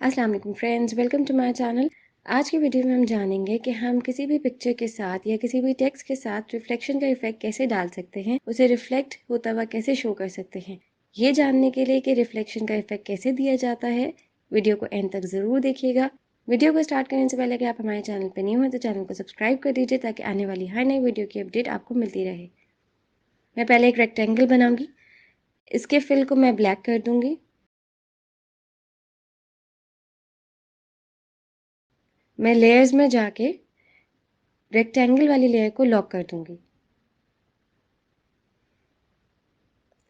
अस्सलाम वालेकुम friends, welcome to my channel. आज की वीडियो में हम जानेंगे कि हम किसी भी पिक्चर के साथ या किसी भी टेक्स्ट के साथ रिफ्लेक्शन का इफेक्ट कैसे डाल सकते हैं, उसे रिफ्लेक्ट होता हुआ कैसे शो कर सकते हैं। ये जानने के लिए कि रिफ्लेक्शन का इफेक्ट कैसे दिया जाता है, वीडियो को एंड तक ज़रूर देखिएगा। वीडियो को स्टार्ट करने से पहले अगर आप हमारे चैनल पर न्यू हैं तो चैनल को सब्सक्राइब कर दीजिए ताकि आने वाली हर नई वीडियो की अपडेट आपको मिलती रहे। मैं पहले एक रेक्टेंगल बनाऊंगी, इसके फिल को मैं ब्लैक कर दूंगी। मैं लेयर्स में जाके रेक्टेंगल वाली लेयर को लॉक कर दूंगी।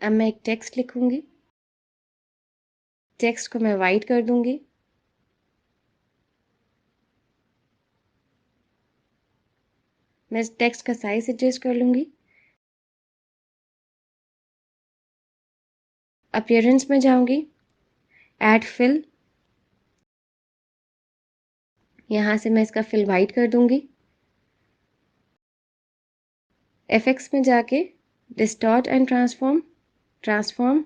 अब मैं एक टेक्स्ट लिखूंगी, टेक्स्ट को मैं वाइट कर दूंगी। मैं इस टेक्स्ट का साइज एडजस्ट कर लूंगी। अपीयरेंस में जाऊंगी, ऐड फिल, यहाँ से मैं इसका फिल वाइट कर दूंगी। एफेक्ट्स में जाके distort and transform, transform,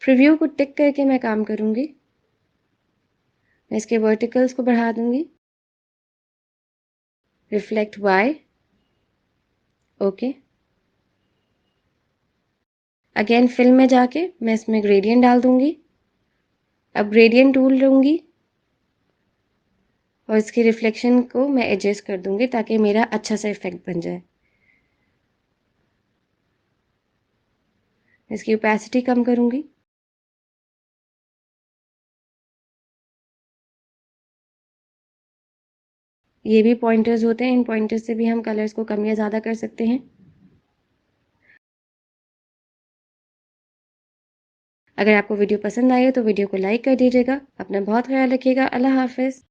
preview को टिक करके मैं काम करूंगी। मैं इसके वर्टिकल्स को बढ़ा दूंगी। Reflect Y, okay. Again fill में जाके मैं इसमें ग्रेडियंट डाल दूंगी। अब ग्रेडियंट टूल लूंगी और इसकी रिफ्लेक्शन को मैं एडजस्ट कर दूंगी ताकि मेरा अच्छा सा इफेक्ट बन जाए। इसकी ओपेसिटी कम करूंगी। ये भी पॉइंटर्स होते हैं, इन पॉइंटर्स से भी हम कलर्स को कम या ज़्यादा कर सकते हैं। अगर आपको वीडियो पसंद आई हो तो वीडियो को लाइक कर दीजिएगा। अपना बहुत ख्याल रखिएगा। अल्लाह हाफिज़।